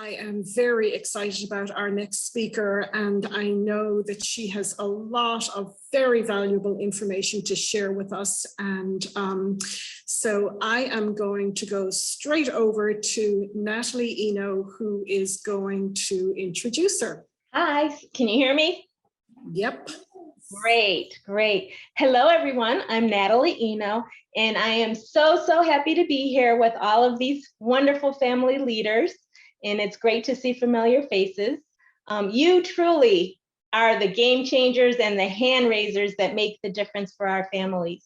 I am very excited about our next speaker, and I know that she has a lot of very valuable information to share with us. And so I am going to go straight over to Natalie Eno, who is going to introduce her. Hi, can you hear me? Yep. Great, great. Hello, everyone. I'm Natalie Eno, and I am so happy to be here with all of these wonderful family leaders, and it's great to see familiar faces. You truly are the game changers and the hand raisers that make the difference for our families.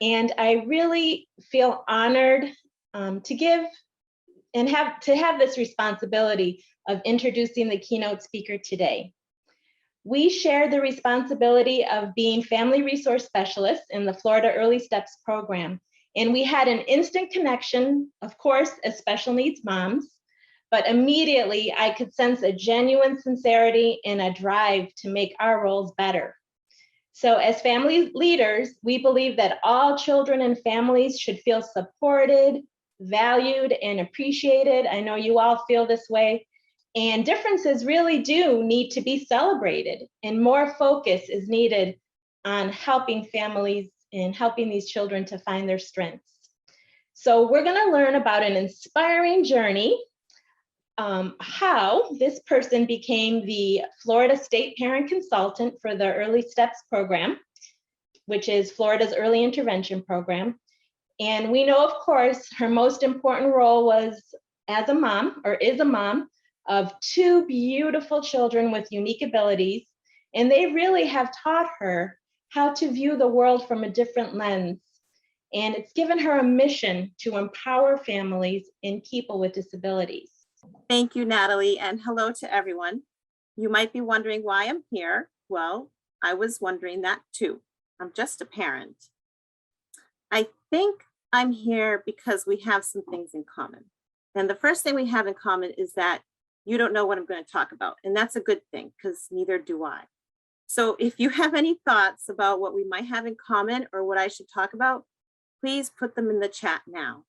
And I really feel honored to give and have this responsibility of introducing the keynote speaker today. We share the responsibility of being family resource specialists in the Florida Early Steps program. And we had an instant connection, of course, as special needs moms, but immediately I could sense a genuine sincerity and a drive to make our roles better. So as family leaders, we believe that all children and families should feel supported, valued, and appreciated. I know you all feel this way. And differences really do need to be celebrated, and more focus is needed on helping families and helping these children to find their strengths. So we're going to learn about an inspiring journey, how this person became the Florida State Parent Consultant for the Early Steps program, which is Florida's early intervention program. And we know, of course, her most important role was as a mom, or is a mom, of two beautiful children with unique abilities, and they really have taught her how to view the world from a different lens. And it's given her a mission to empower families and people with disabilities. Thank you, Natalie, and hello to everyone. You might be wondering why I'm here. Well, I was wondering that too. I'm just a parent. I think I'm here because we have some things in common. And the first thing we have in common is that you don't know what I'm going to talk about. And that's a good thing, because neither do I. So if you have any thoughts about what we might have in common or what I should talk about, please put them in the chat now.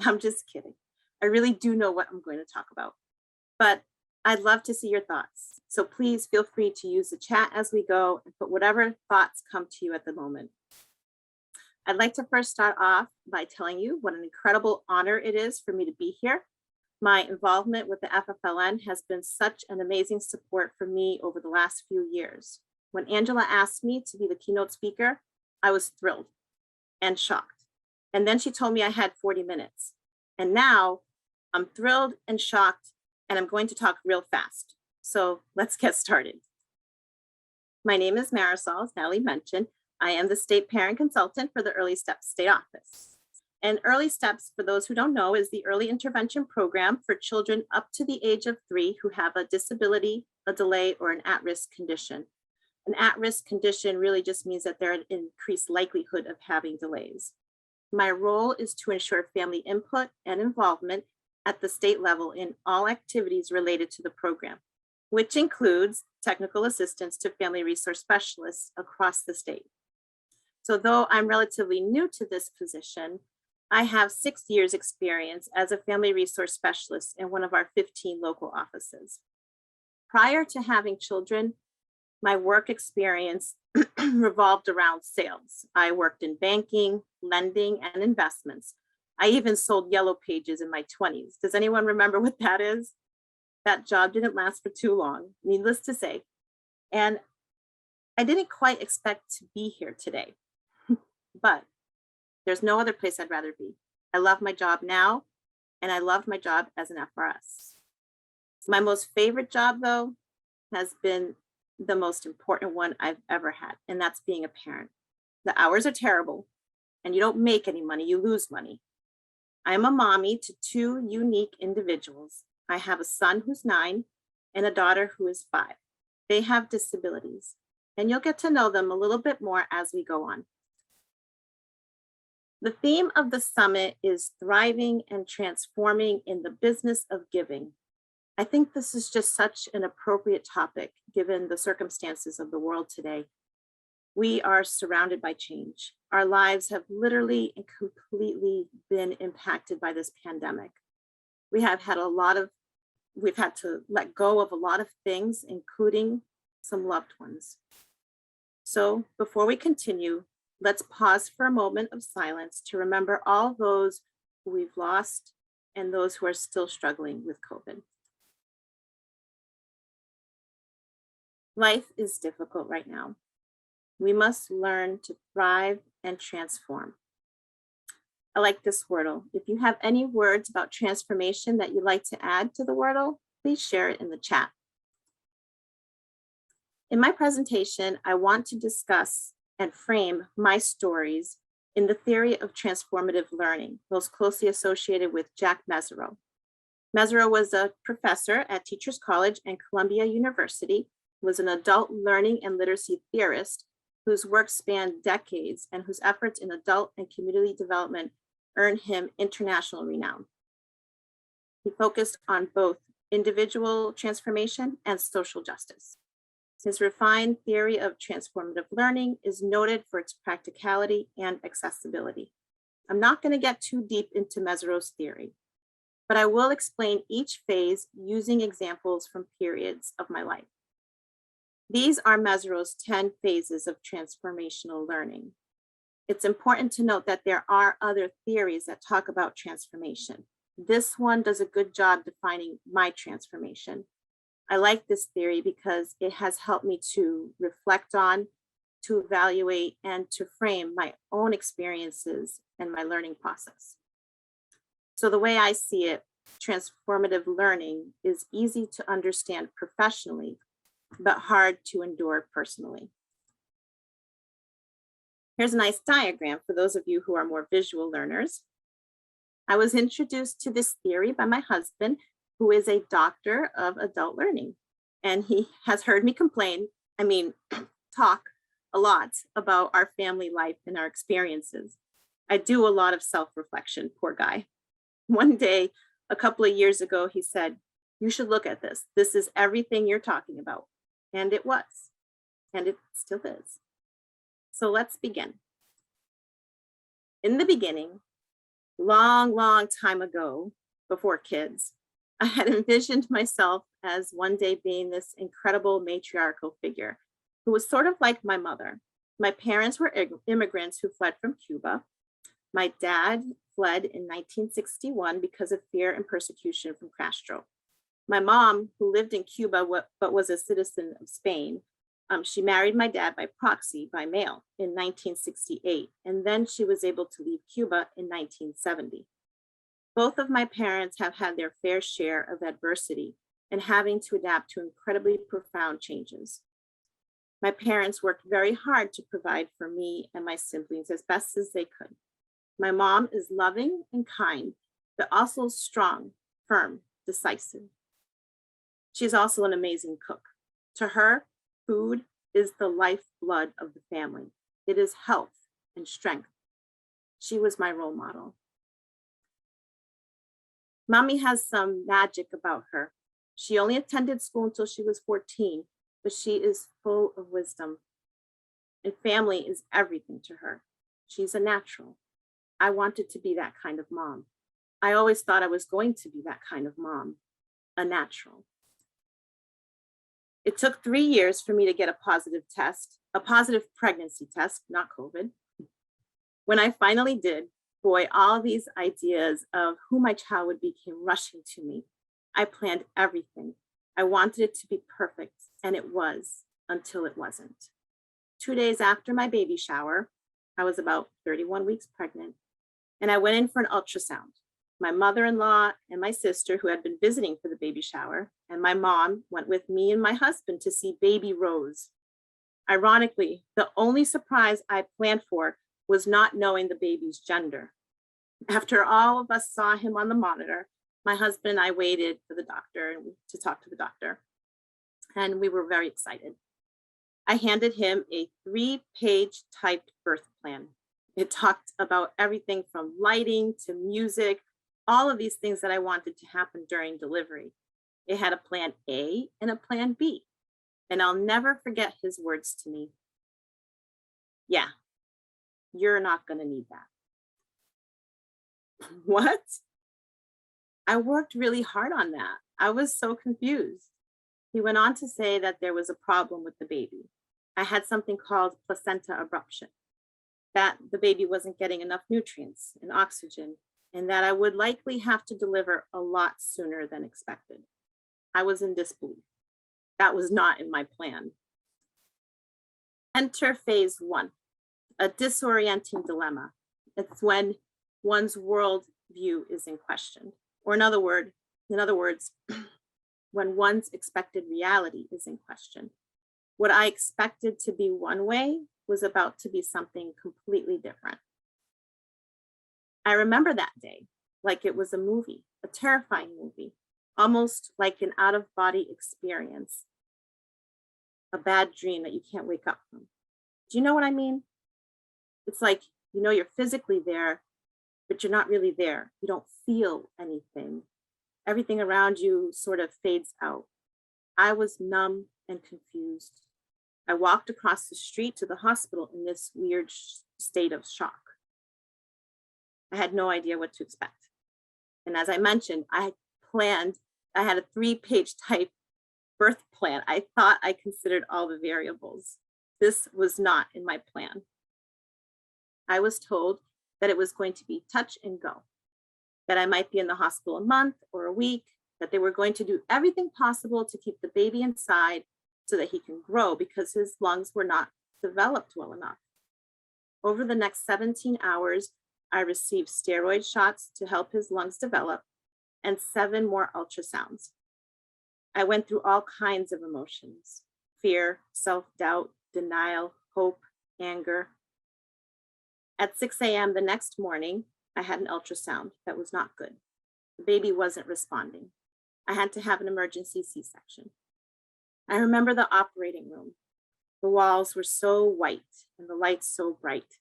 I'm just kidding. I really do know what I'm going to talk about, but I'd love to see your thoughts. So please feel free to use the chat as we go and put whatever thoughts come to you at the moment. I'd like to first start off by telling you what an incredible honor it is for me to be here. My involvement with the FFLN has been such an amazing support for me over the last few years. When Angela asked me to be the keynote speaker, I was thrilled and shocked. And then she told me I had 40 minutes. And now I'm thrilled and shocked, and I'm going to talk real fast. So let's get started. My name is Marisol, as Natalie mentioned. I am the State Parent Consultant for the Early Steps State Office. And Early Steps, for those who don't know, is the early intervention program for children up to the age of 3 who have a disability, a delay, or an at-risk condition. An at-risk condition really just means that they're at an increased likelihood of having delays. My role is to ensure family input and involvement at the state level in all activities related to the program, which includes technical assistance to family resource specialists across the state. So though I'm relatively new to this position, I have 6 years experience as a family resource specialist in one of our 15 local offices. Prior to having children, my work experience revolved around sales. I worked in banking, lending, and investments. I even sold yellow pages in my 20s. Does anyone remember what that is? That job didn't last for too long, needless to say. And I didn't quite expect to be here today, but there's no other place I'd rather be. I love my job now, and I love my job as an FRS. My most favorite job, though, has been the most important one I've ever had, and that's being a parent. The hours are terrible, and you don't make any money, you lose money. I'm a mommy to 2 unique individuals. I have a son who's 9 and a daughter who is 5. They have disabilities, and you'll get to know them a little bit more as we go on. The theme of the summit is thriving and transforming in the business of giving. I think this is just such an appropriate topic given the circumstances of the world today. We are surrounded by change. Our lives have literally and completely been impacted by this pandemic. we've had to let go of a lot of things, including some loved ones. So before we continue, let's pause for a moment of silence to remember all those who we've lost and those who are still struggling with COVID. Life is difficult right now. We must learn to thrive and transform. I like this Wordle. If you have any words about transformation that you'd like to add to the Wordle, please share it in the chat. In my presentation, I want to discuss and frame my stories in the theory of transformative learning, most closely associated with Jack Mezirow. Mezirow was a professor at Teachers College and Columbia University, was an adult learning and literacy theorist whose work spanned decades and whose efforts in adult and community development earned him international renown. He focused on both individual transformation and social justice. His refined theory of transformative learning is noted for its practicality and accessibility. I'm not going to get too deep into Mezirow's theory, but I will explain each phase using examples from periods of my life. These are Mezirow's 10 phases of transformational learning. It's important to note that there are other theories that talk about transformation. This one does a good job defining my transformation. I like this theory because it has helped me to reflect on, to evaluate, and to frame my own experiences and my learning process. So the way I see it, transformative learning is easy to understand professionally, but hard to endure personally. Here's a nice diagram for those of you who are more visual learners. I was introduced to this theory by my husband, who is a doctor of adult learning. And he has heard me talk a lot about our family life and our experiences. I do a lot of self-reflection, poor guy. One day, a couple of years ago, he said, "You should look at this. This is everything you're talking about." And it was, and it still is. So let's begin. In the beginning, long time ago, before kids, I had envisioned myself as one day being this incredible matriarchal figure who was sort of like my mother. My parents were immigrants who fled from Cuba. My dad fled in 1961 because of fear and persecution from Castro. My mom, who lived in Cuba but was a citizen of Spain, she married my dad by proxy, by mail, in 1968, and then she was able to leave Cuba in 1970. Both of my parents have had their fair share of adversity and having to adapt to incredibly profound changes. My parents worked very hard to provide for me and my siblings as best as they could. My mom is loving and kind, but also strong, firm, decisive. She's also an amazing cook. To her, food is the lifeblood of the family. It is health and strength. She was my role model. Mommy has some magic about her. She only attended school until she was 14, but she is full of wisdom. And family is everything to her. She's a natural. I wanted to be that kind of mom. I always thought I was going to be that kind of mom, a natural. It took 3 years for me to get a positive pregnancy test, not COVID. When I finally did, boy, all these ideas of who my child would be came rushing to me. I planned everything. I wanted it to be perfect, and it was, until it wasn't. 2 days after my baby shower, I was about 31 weeks pregnant, and I went in for an ultrasound. My mother-in-law and my sister, who had been visiting for the baby shower, and my mom went with me and my husband to see baby Rose. Ironically, the only surprise I planned for was not knowing the baby's gender. After all of us saw him on the monitor, my husband and I waited for the doctor to talk to the doctor, and we were very excited. I handed him a 3-page typed birth plan. It talked about everything from lighting to music, all of these things that I wanted to happen during delivery. It had a plan A and a plan B, and I'll never forget his words to me. "Yeah, you're not going to need that." What? I worked really hard on that. I was so confused. He went on to say that there was a problem with the baby. I had something called placenta abruption, that the baby wasn't getting enough nutrients and oxygen, and that I would likely have to deliver a lot sooner than expected. I was in disbelief. That was not in my plan. Enter phase 1, a disorienting dilemma. It's when one's world view is in question, or in other words, when one's expected reality is in question. What I expected to be one way was about to be something completely different. I remember that day like it was a movie, a terrifying movie, almost like an out-of-body experience, a bad dream that you can't wake up from. Do you know what I mean? It's like, you know, you're physically there, but you're not really there. You don't feel anything. Everything around you sort of fades out. I was numb and confused. I walked across the street to the hospital in this weird state of shock. I had no idea what to expect. And as I mentioned, I had a 3-page type birth plan. I thought I considered all the variables. This was not in my plan. I was told that it was going to be touch and go, that I might be in the hospital a month or a week, that they were going to do everything possible to keep the baby inside so that he can grow because his lungs were not developed well enough. Over the next 17 hours, I received steroid shots to help his lungs develop and 7 more ultrasounds. I went through all kinds of emotions: fear, self-doubt, denial, hope, anger. At 6 a.m. the next morning, I had an ultrasound that was not good. The baby wasn't responding. I had to have an emergency C-section. I remember the operating room. The walls were so white and the lights so bright.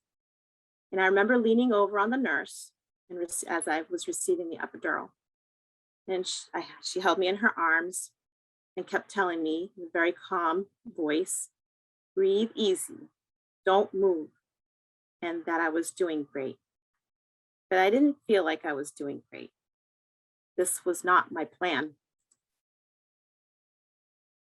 And I remember leaning over on the nurse and as I was receiving the epidural. And she held me in her arms and kept telling me in a very calm voice, breathe easy, don't move, and that I was doing great. But I didn't feel like I was doing great. This was not my plan.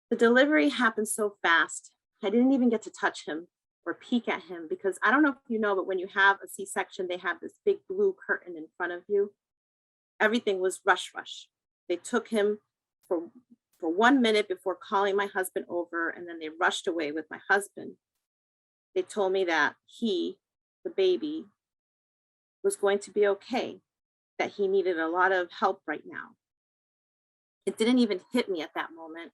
The delivery happened so fast, I didn't even get to touch him or peek at him because I don't know if you know, but when you have a C-section, they have this big blue curtain in front of you. Everything was rush. They took him for 1 minute before calling my husband over, and then they rushed away with my husband. They told me that he, the baby, was going to be okay, that he needed a lot of help right now. It didn't even hit me at that moment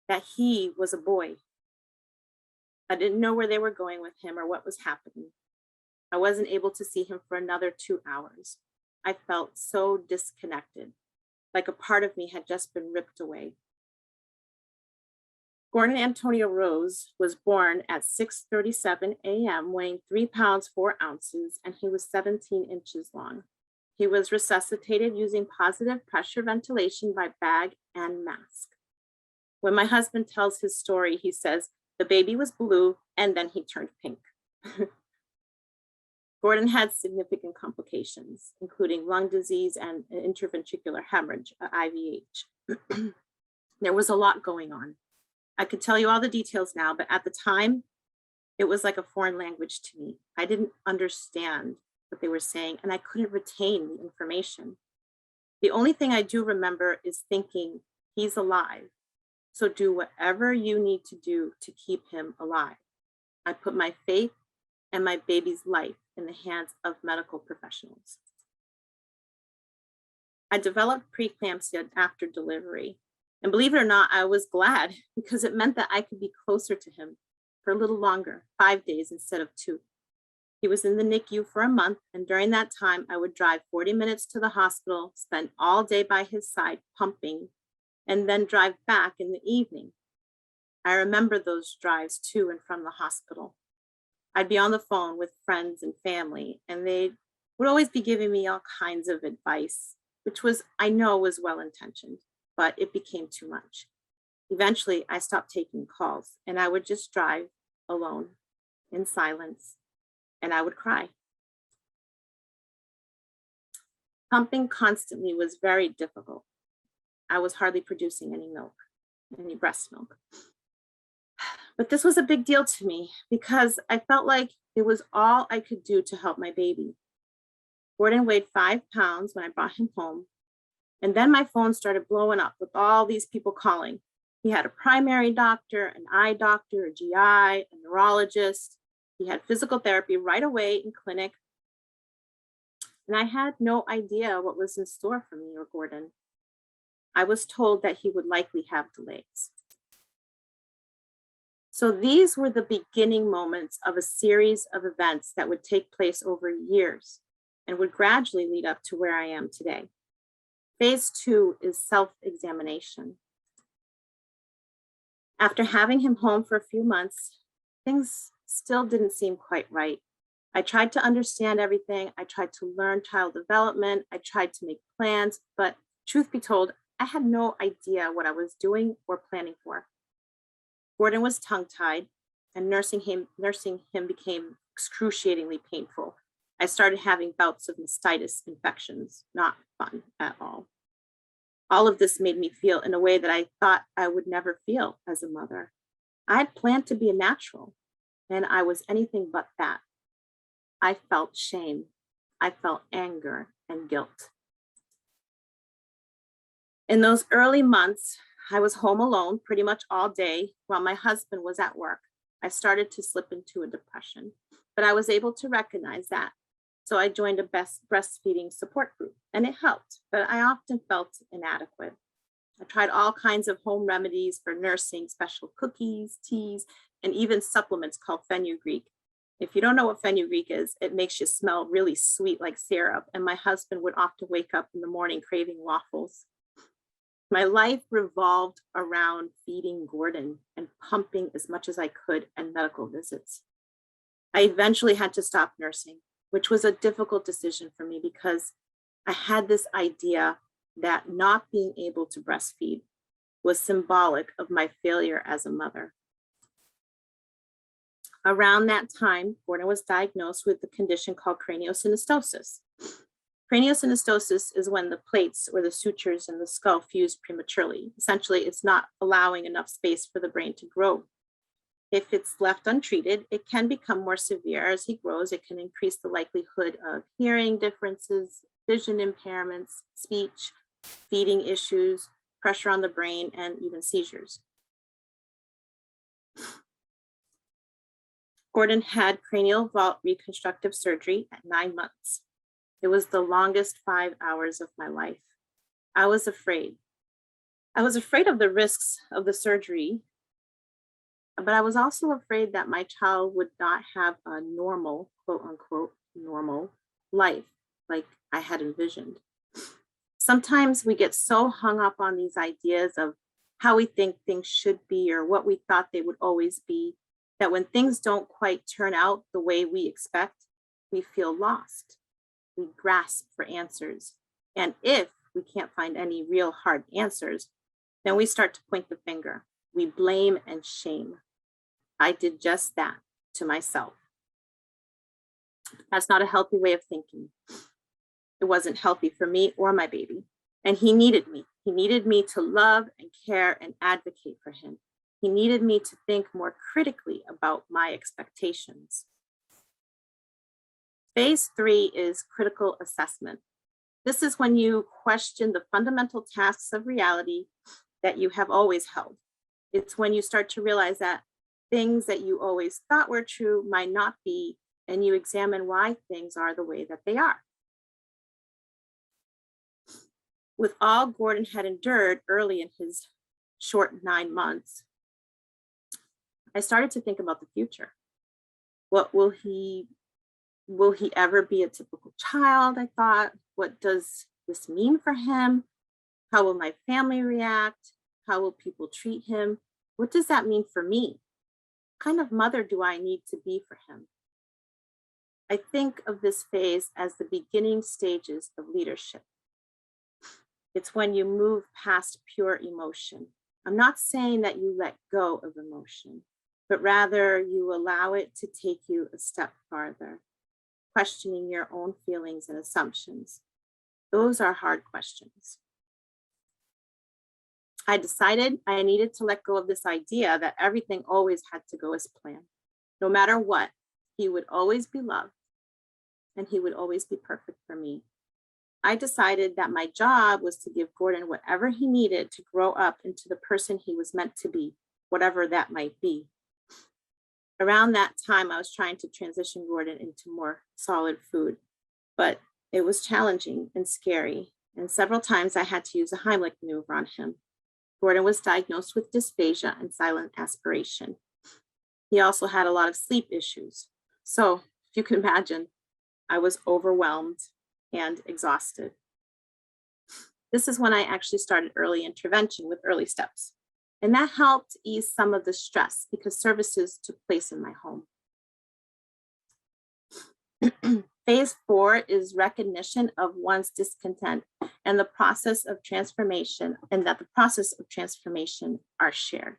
that he was a boy. I didn't know where they were going with him or what was happening. I wasn't able to see him for another 2 hours. I felt so disconnected, like a part of me had just been ripped away. Gordon Antonio Rose was born at 6:37 a.m., weighing 3 pounds, 4 ounces, and he was 17 inches long. He was resuscitated using positive pressure ventilation by bag and mask. When my husband tells his story, he says, the baby was blue and then he turned pink. Gordon had significant complications, including lung disease and an intraventricular hemorrhage, IVH. There was a lot going on. I could tell you all the details now, but at the time, it was like a foreign language to me. I didn't understand what they were saying, and I couldn't retain the information. The only thing I do remember is thinking, he's alive, so do whatever you need to do to keep him alive. I put my faith and my baby's life in the hands of medical professionals. I developed preeclampsia after delivery. And believe it or not, I was glad because it meant that I could be closer to him for a little longer, 5 days instead of 2. He was in the NICU for a month, and during that time, I would drive 40 minutes to the hospital, spend all day by his side pumping, and then drive back in the evening. I remember those drives to and from the hospital. I'd be on the phone with friends and family, and they would always be giving me all kinds of advice, which was, I know, was well-intentioned, but it became too much. Eventually, I stopped taking calls, and I would just drive alone in silence, and I would cry. Pumping constantly was very difficult. I was hardly producing any milk, any breast milk. But this was a big deal to me because I felt like it was all I could do to help my baby. Gordon weighed 5 pounds when I brought him home. And then my phone started blowing up with all these people calling. He had a primary doctor, an eye doctor, a GI, a neurologist. He had physical therapy right away in clinic. And I had no idea what was in store for me or Gordon. I was told that he would likely have delays. So these were the beginning moments of a series of events that would take place over years and would gradually lead up to where I am today. Phase 2 is self-examination. After having him home for a few months, things still didn't seem quite right. I tried to understand everything. I tried to learn child development. I tried to make plans, but truth be told, I had no idea what I was doing or planning for. Gordon was tongue-tied, and nursing him became excruciatingly painful. I started having bouts of mastitis infections, not fun at all. All of this made me feel in a way that I thought I would never feel as a mother. I had planned to be a natural, and I was anything but that. I felt shame. I felt anger and guilt. In those early months, I was home alone pretty much all day while my husband was at work. I started to slip into a depression, but I was able to recognize that. So I joined a breastfeeding support group, and it helped, but I often felt inadequate. I tried all kinds of home remedies for nursing, special cookies, teas, and even supplements called fenugreek. If you don't know what fenugreek is, it makes you smell really sweet like syrup, and my husband would often wake up in the morning craving waffles. My life revolved around feeding Gordon and pumping as much as I could and medical visits. I eventually had to stop nursing, which was a difficult decision for me because I had this idea that not being able to breastfeed was symbolic of my failure as a mother. Around that time, Gordon was diagnosed with a condition called craniosynostosis. Craniosynostosis is when the plates or the sutures in the skull fuse prematurely. Essentially, it's not allowing enough space for the brain to grow. If it's left untreated, it can become more severe. As he grows, it can increase the likelihood of hearing differences, vision impairments, speech, feeding issues, pressure on the brain, and even seizures. Gordon had cranial vault reconstructive surgery at 9 months. It was the longest 5 hours of my life. I was afraid. I was afraid of the risks of the surgery, but I was also afraid that my child would not have a normal, quote unquote, normal life like I had envisioned. Sometimes we get so hung up on these ideas of how we think things should be or what we thought they would always be, that when things don't quite turn out the way we expect, we feel lost. We grasp for answers. And if we can't find any real hard answers, then we start to point the finger. We blame and shame. I did just that to myself. That's not a healthy way of thinking. It wasn't healthy for me or my baby. And he needed me. He needed me to love and care and advocate for him. He needed me to think more critically about my expectations. Phase 3 is critical assessment. This is when you question the fundamental tasks of reality that you have always held. It's when you start to realize that things that you always thought were true might not be, and you examine why things are the way that they are. With all Gordon had endured early in his short 9 months, I started to think about the future. What will he ever be a typical child? I thought, what does this mean for him? How will my family react? How will people treat him? What does that mean for me? What kind of mother do I need to be for him? I think of this phase as the beginning stages of leadership. It's when you move past pure emotion. I'm not saying that you let go of emotion, but rather you allow it to take you a step farther, questioning your own feelings and assumptions. Those are hard questions. I decided I needed to let go of this idea that everything always had to go as planned. No matter what, he would always be loved and he would always be perfect for me. I decided that my job was to give Gordon whatever he needed to grow up into the person he was meant to be, whatever that might be. Around that time, I was trying to transition Gordon into more solid food, but it was challenging and scary. And several times I had to use a Heimlich maneuver on him. Gordon was diagnosed with dysphagia and silent aspiration. He also had a lot of sleep issues. So if you can imagine, I was overwhelmed and exhausted. This is when I actually started early intervention with Early Steps. And that helped ease some of the stress because services took place in my home. Phase 4 is recognition of one's discontent and the process of transformation, and that the process of transformation are shared.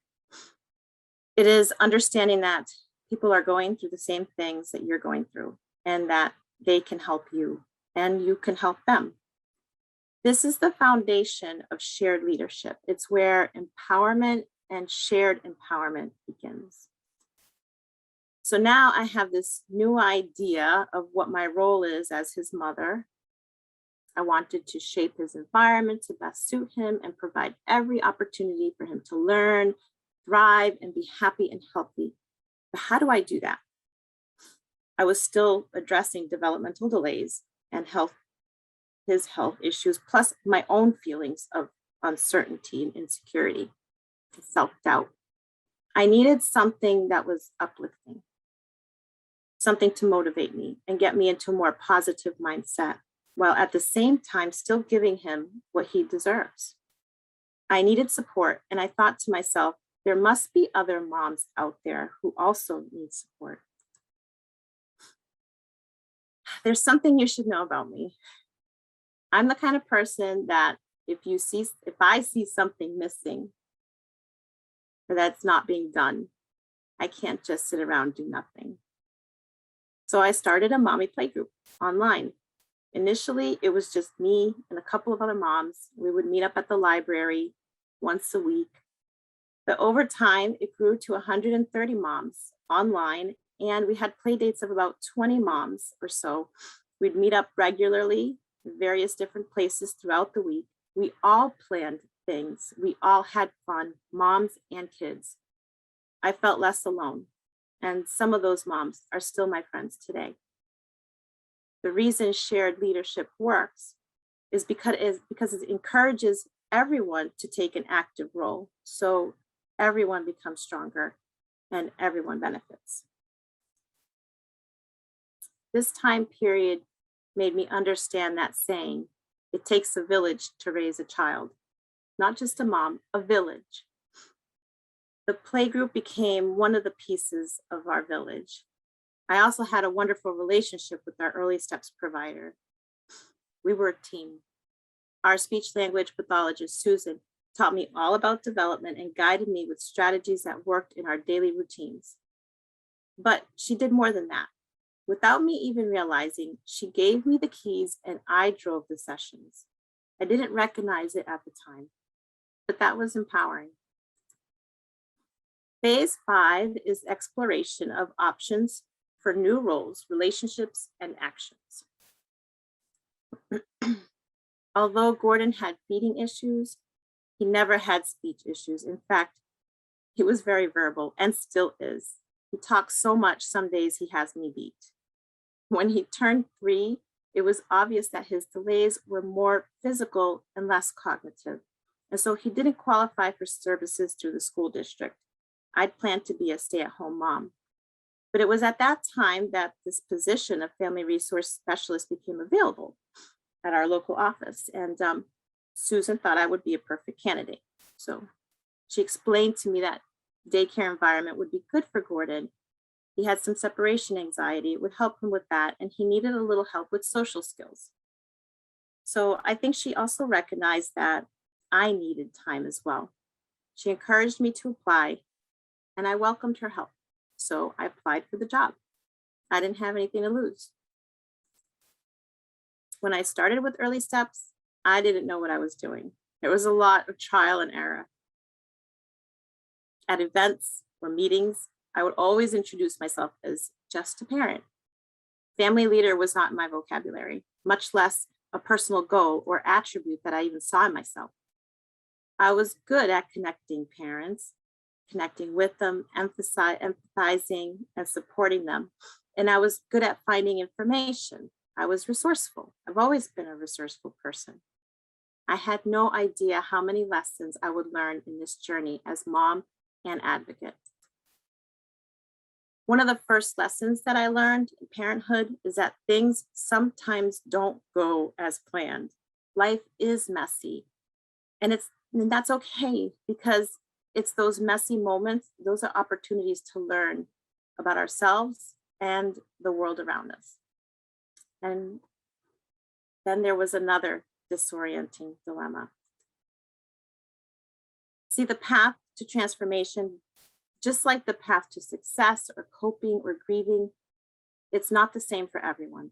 It is understanding that people are going through the same things that you're going through and that they can help you and you can help them. This is the foundation of shared leadership. It's where empowerment and shared empowerment begins. So now I have this new idea of what my role is as his mother. I wanted to shape his environment to best suit him and provide every opportunity for him to learn, thrive, and be happy and healthy. But how do I do that? I was still addressing developmental delays and his health issues, plus my own feelings of uncertainty and insecurity, and self-doubt. I needed something that was uplifting, something to motivate me and get me into a more positive mindset, while at the same time still giving him what he deserves. I needed support, and I thought to myself, there must be other moms out there who also need support. There's something you should know about me. I'm the kind of person that if I see something missing or that's not being done, I can't just sit around and do nothing. So I started a mommy playgroup online. Initially, it was just me and a couple of other moms. We would meet up at the library once a week. But over time, it grew to 130 moms online, and we had play dates of about 20 moms or so. We'd meet up regularly in various different places throughout the week. We all planned things. We all had fun, moms and kids. I felt less alone, and some of those moms are still my friends today. The reason shared leadership works is because it encourages everyone to take an active role. So everyone becomes stronger and everyone benefits. This time period made me understand that saying, it takes a village to raise a child, not just a mom, a village. The playgroup became one of the pieces of our village. I also had a wonderful relationship with our Early Steps provider. We were a team. Our speech language pathologist, Susan, taught me all about development and guided me with strategies that worked in our daily routines. But she did more than that. Without me even realizing, she gave me the keys and I drove the sessions. I didn't recognize it at the time, but that was empowering. Phase 5 is exploration of options for new roles, relationships, and actions. Although Gordon had feeding issues, he never had speech issues. In fact, he was very verbal and still is. He talks so much, some days he has me beat. When he turned 3, it was obvious that his delays were more physical and less cognitive. And so he didn't qualify for services through the school district. I'd planned to be a stay-at-home mom. But it was at that time that this position of family resource specialist became available at our local office. And Susan thought I would be a perfect candidate. So she explained to me that daycare environment would be good for Gordon. He had some separation anxiety. It would help him with that. And he needed a little help with social skills. So I think she also recognized that I needed time as well. She encouraged me to apply and I welcomed her help. So I applied for the job. I didn't have anything to lose. When I started with early steps, I didn't know what I was doing. There was a lot of trial and error. At events or meetings, I would always introduce myself as just a parent. Family leader was not in my vocabulary, much less a personal goal or attribute that I even saw in myself. I was good at connecting parents, connecting with them, empathizing and supporting them. And I was good at finding information. I was resourceful. I've always been a resourceful person. I had no idea how many lessons I would learn in this journey as mom and advocate. One of the first lessons that I learned in parenthood is that things sometimes don't go as planned. Life is messy, and that's okay, because it's those messy moments, those are opportunities to learn about ourselves and the world around us. And then there was another disorienting dilemma. See, the path to transformation, just like the path to success or coping or grieving, it's not the same for everyone.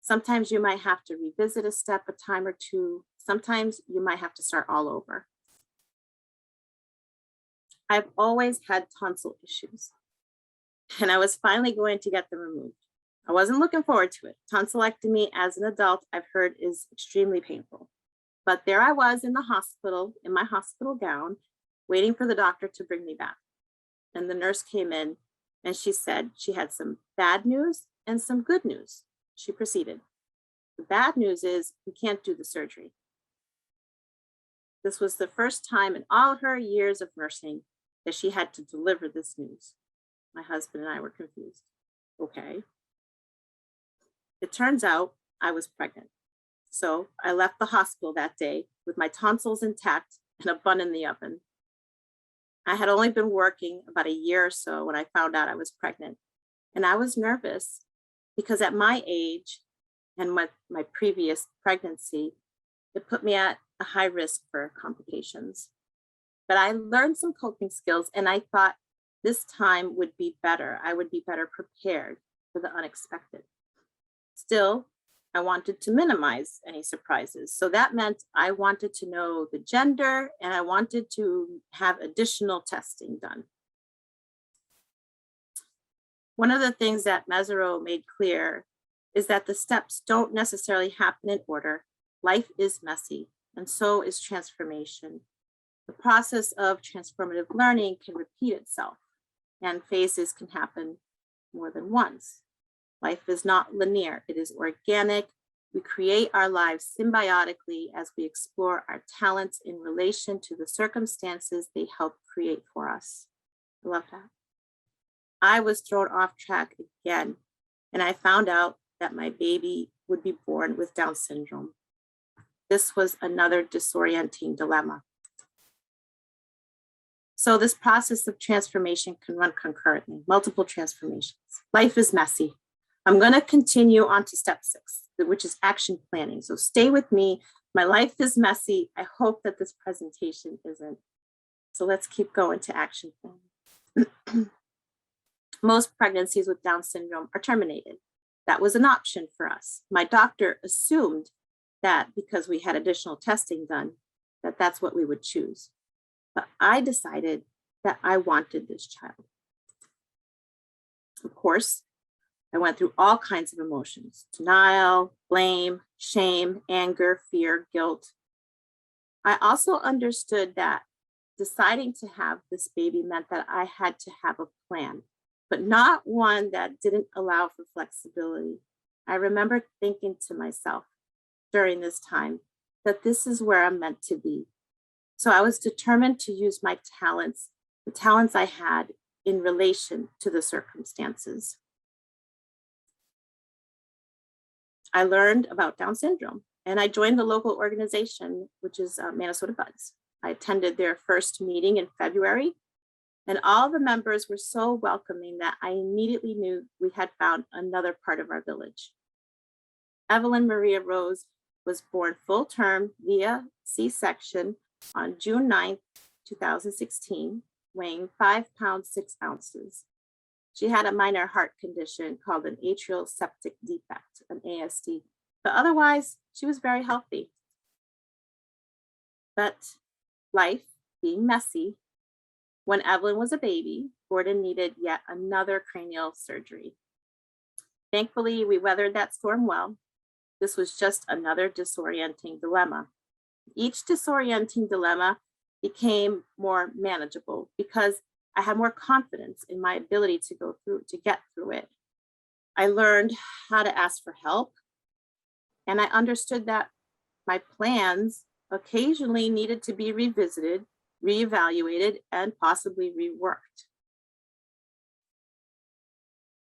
Sometimes you might have to revisit a step a time or two. Sometimes you might have to start all over. I've always had tonsil issues, and I was finally going to get them removed. I wasn't looking forward to it. Tonsillectomy as an adult, I've heard, is extremely painful. But there I was in the hospital, in my hospital gown, waiting for the doctor to bring me back. And the nurse came in and she said she had some bad news and some good news. She proceeded. The bad news is we can't do the surgery. This was the first time in all her years of nursing that she had to deliver this news. My husband and I were confused. Okay. It turns out I was pregnant. So I left the hospital that day with my tonsils intact and a bun in the oven. I had only been working about a year or so when I found out I was pregnant. And I was nervous because at my age and my previous pregnancy, it put me at a high risk for complications. But I learned some coping skills, and I thought this time would be better. I would be better prepared for the unexpected. Still, I wanted to minimize any surprises. So that meant I wanted to know the gender, and I wanted to have additional testing done. One of the things that Marisol made clear is that the steps don't necessarily happen in order. Life is messy, and so is transformation. The process of transformative learning can repeat itself, and phases can happen more than once. Life is not linear, it is organic. We create our lives symbiotically as we explore our talents in relation to the circumstances they help create for us. I love that. I was thrown off track again, and I found out that my baby would be born with Down syndrome. This was another disorienting dilemma. So this process of transformation can run concurrently, multiple transformations. Life is messy. I'm going to continue on to step 6, which is action planning. So stay with me. My life is messy. I hope that this presentation isn't. So let's keep going to action planning. Most pregnancies with Down syndrome are terminated. That was an option for us. My doctor assumed that because we had additional testing done, that that's what we would choose. But I decided that I wanted this child. Of course, I went through all kinds of emotions: denial, blame, shame, anger, fear, guilt. I also understood that deciding to have this baby meant that I had to have a plan, but not one that didn't allow for flexibility. I remember thinking to myself during this time that this is where I'm meant to be. So I was determined to use my talents, the talents I had in relation to the circumstances. I learned about Down syndrome and I joined the local organization, which is Minnesota Buds. I attended their first meeting in February, and all the members were so welcoming that I immediately knew we had found another part of our village. Evelyn Maria Rose was born full term via C-section on June 9th, 2016, weighing 5 pounds, 6 ounces. She had a minor heart condition called an atrial septic defect, an ASD, but otherwise she was very healthy. But life being messy, when Evelyn was a baby, Gordon needed yet another cranial surgery. Thankfully, we weathered that storm well. This was just another disorienting dilemma. Each disorienting dilemma became more manageable because I had more confidence in my ability to get through it. I learned how to ask for help, and I understood that my plans occasionally needed to be revisited, reevaluated, and possibly reworked.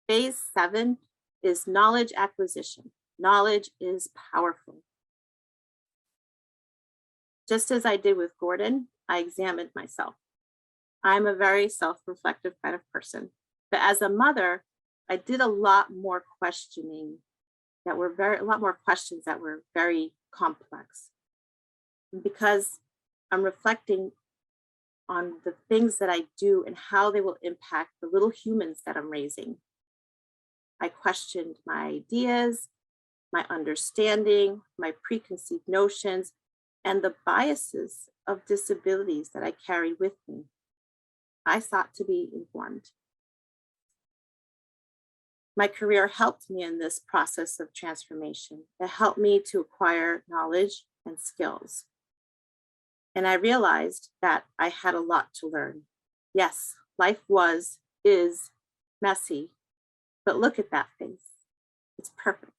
Phase 7 is knowledge acquisition. Knowledge is powerful. Just as I did with Gordon, I examined myself. I'm a very self-reflective kind of person, but as a mother, I did a lot more questioning a lot more questions that were very complex. And because I'm reflecting on the things that I do and how they will impact the little humans that I'm raising. I questioned my ideas, my understanding, my preconceived notions, and the biases of disabilities that I carried with me. I sought to be informed. My career helped me in this process of transformation. It helped me to acquire knowledge and skills. And I realized that I had a lot to learn. Yes, life is messy, but look at that face. It's perfect.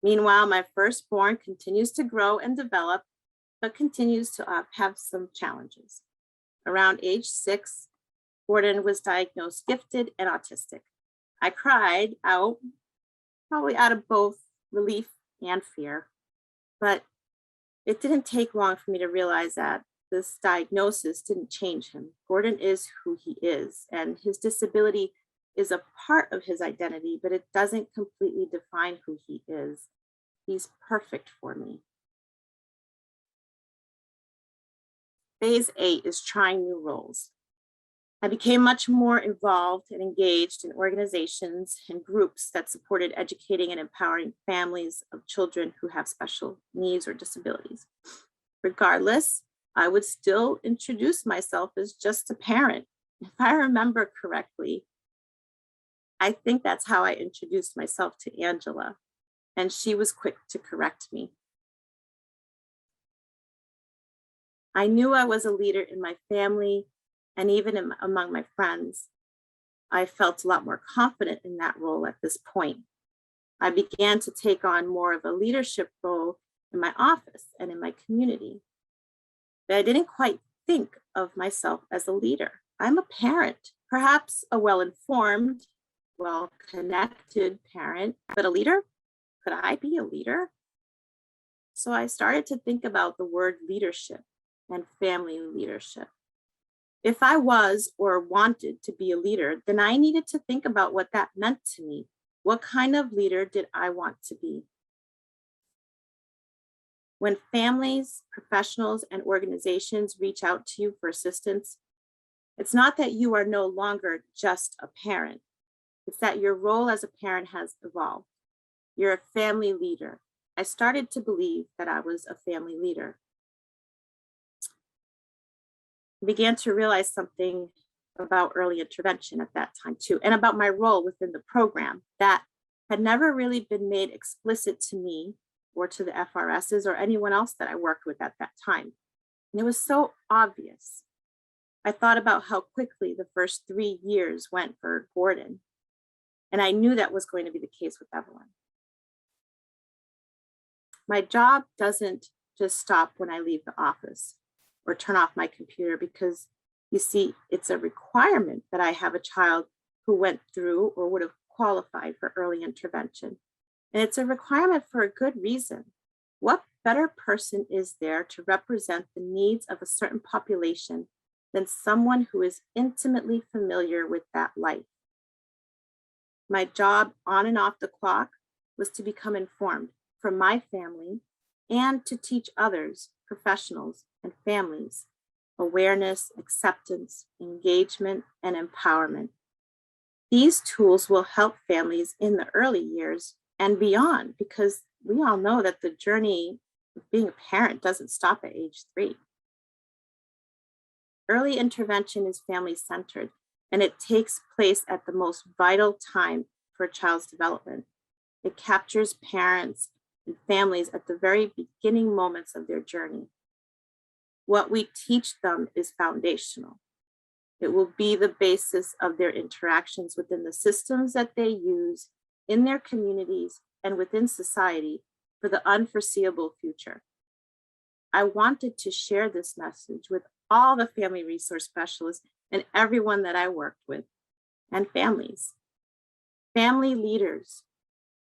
Meanwhile, my firstborn continues to grow and develop, but continues to have some challenges. Around age 6, Gordon was diagnosed gifted and autistic. I cried out, probably out of both relief and fear, but it didn't take long for me to realize that this diagnosis didn't change him. Gordon is who he is, and his disability is a part of his identity, but it doesn't completely define who he is. He's perfect for me. Phase 8 is trying new roles. I became much more involved and engaged in organizations and groups that supported educating and empowering families of children who have special needs or disabilities. Regardless, I would still introduce myself as just a parent. If I remember correctly, I think that's how I introduced myself to Angela, and she was quick to correct me. I knew I was a leader in my family and even among my friends. I felt a lot more confident in that role at this point. I began to take on more of a leadership role in my office and in my community. But I didn't quite think of myself as a leader. I'm a parent, perhaps a well-informed, well-connected parent, but a leader? Could I be a leader? So I started to think about the word leadership and family leadership. If I was or wanted to be a leader, then I needed to think about what that meant to me. What kind of leader did I want to be? When families, professionals, and organizations reach out to you for assistance, it's not that you are no longer just a parent. It's that your role as a parent has evolved. You're a family leader. I started to believe that I was a family leader. I began to realize something about early intervention at that time too, and about my role within the program that had never really been made explicit to me or to the FRSs or anyone else that I worked with at that time. And it was so obvious. I thought about how quickly the first 3 years went for Gordon, and I knew that was going to be the case with Evelyn. My job doesn't just stop when I leave the office or turn off my computer, because you see, it's a requirement that I have a child who went through or would have qualified for early intervention. And it's a requirement for a good reason. What better person is there to represent the needs of a certain population than someone who is intimately familiar with that life? My job on and off the clock was to become informed for my family and to teach others, professionals and families, awareness, acceptance, engagement, and empowerment. These tools will help families in the early years and beyond, because we all know that the journey of being a parent doesn't stop at age 3. Early intervention is family-centered, and it takes place at the most vital time for a child's development. It captures parents and families at the very beginning moments of their journey. What we teach them is foundational. It will be the basis of their interactions within the systems that they use in their communities and within society for the unforeseeable future. I wanted to share this message with all the family resource specialists and everyone that I worked with, and families. Family leaders,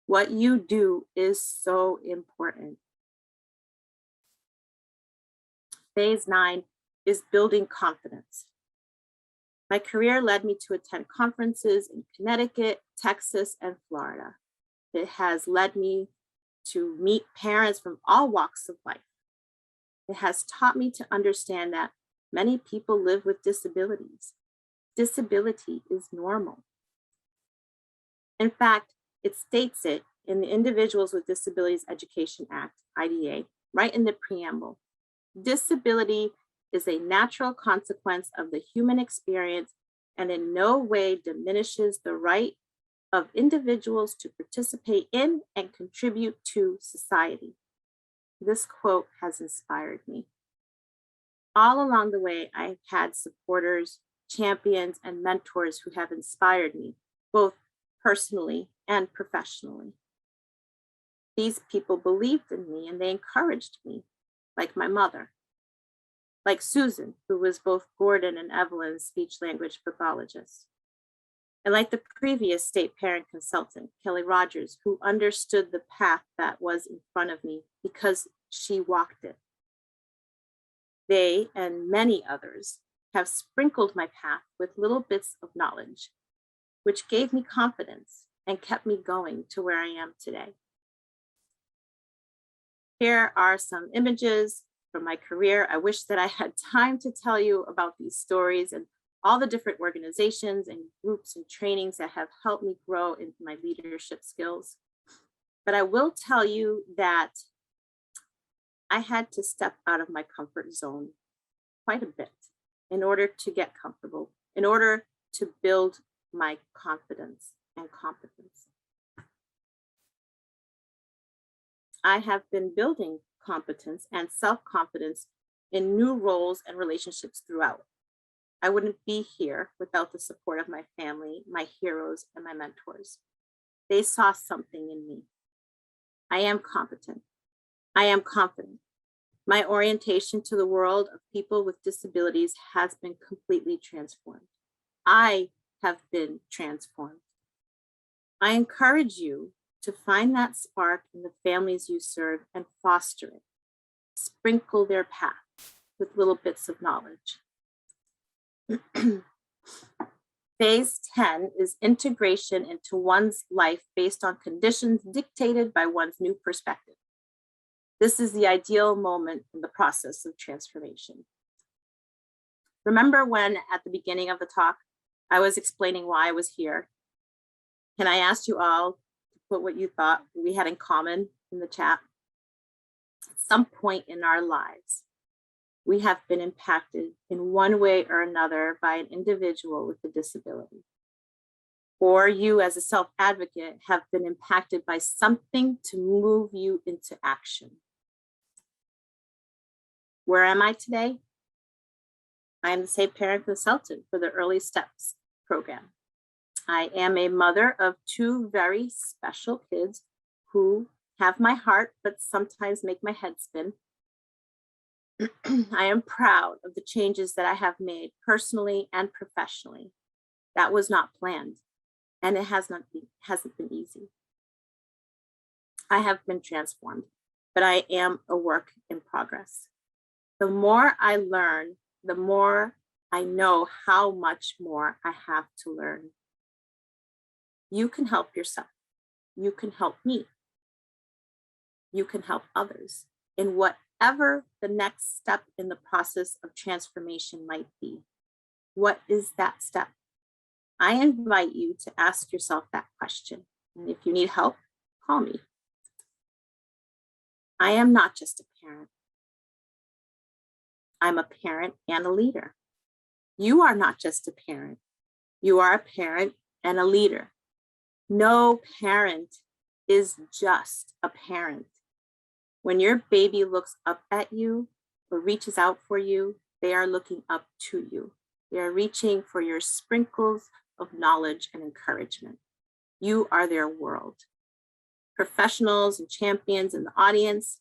what you do is so important. Phase 9 is building confidence. My career led me to attend conferences in Connecticut, Texas, and Florida. It has led me to meet parents from all walks of life. It has taught me to understand that many people live with disabilities. Disability is normal. In fact, it states it in the Individuals with Disabilities Education Act, IDA, right in the preamble. Disability is a natural consequence of the human experience and in no way diminishes the right of individuals to participate in and contribute to society. This quote has inspired me. All along the way, I've had supporters, champions, and mentors who have inspired me, both personally and professionally. These people believed in me and they encouraged me, like my mother, like Susan, who was both Gordon and Evelyn's speech language pathologist, and like the previous state parent consultant, Kelly Rogers, who understood the path that was in front of me because she walked it. They and many others have sprinkled my path with little bits of knowledge, which gave me confidence and kept me going to where I am today. Here are some images from my career. I wish that I had time to tell you about these stories and all the different organizations and groups and trainings that have helped me grow in my leadership skills. But I will tell you that I had to step out of my comfort zone quite a bit in order to get comfortable, in order to build my confidence and competence. I have been building competence and self-confidence in new roles and relationships throughout. I wouldn't be here without the support of my family, my heroes, and my mentors. They saw something in me. I am competent. I am confident. My orientation to the world of people with disabilities has been completely transformed. I have been transformed. I encourage you to find that spark in the families you serve and foster it. Sprinkle their path with little bits of knowledge. Phase 10 is integration into one's life based on conditions dictated by one's new perspective. This is the ideal moment in the process of transformation. Remember when at the beginning of the talk, I was explaining why I was here? And I asked you all to put what you thought we had in common in the chat. At some point in our lives, we have been impacted in one way or another by an individual with a disability. Or you as a self-advocate have been impacted by something to move you into action. Where am I today? I am the Safe Parent Consultant for the Early Steps program. I am a mother of 2 very special kids who have my heart, but sometimes make my head spin. I am proud of the changes that I have made personally and professionally. That was not planned, and it hasn't been easy. I have been transformed, but I am a work in progress. The more I learn, the more I know how much more I have to learn. You can help yourself. You can help me. You can help others in whatever the next step in the process of transformation might be. What is that step? I invite you to ask yourself that question. And if you need help, call me. I am not just a parent. I'm a parent and a leader. You are not just a parent. You are a parent and a leader. No parent is just a parent. When your baby looks up at you or reaches out for you, they are looking up to you. They are reaching for your sprinkles of knowledge and encouragement. You are their world. Professionals and champions in the audience,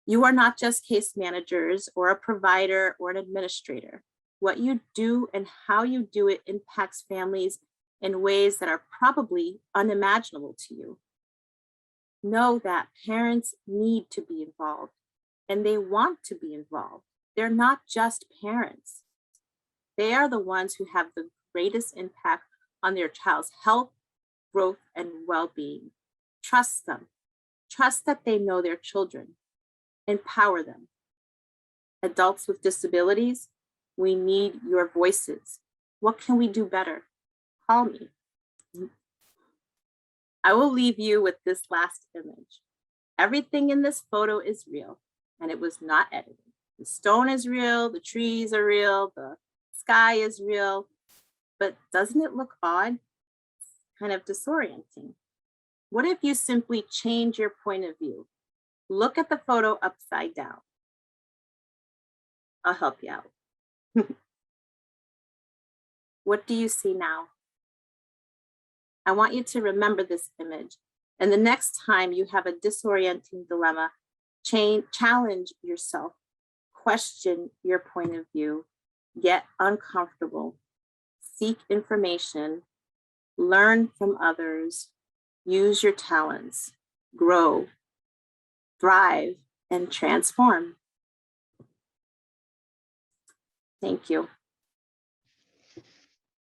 you are not just case managers or a provider or an administrator. What you do and how you do it impacts families in ways that are probably unimaginable to you. Know that parents need to be involved and they want to be involved. They're not just parents. They are the ones who have the greatest impact on their child's health, growth, and well-being. Trust them. Trust that they know their children. Empower them. Adults with disabilities, we need your voices. What can we do better? Call me. I will leave you with this last image. Everything in this photo is real, and it was not edited. The stone is real, the trees are real, the sky is real, but doesn't it look odd? Kind of disorienting. What if you simply change your point of view? Look at the photo upside down. I'll help you out. What do you see now? I want you to remember this image. And the next time you have a disorienting dilemma, challenge yourself, question your point of view, get uncomfortable, seek information, learn from others, use your talents, grow, thrive, and transform. Thank you.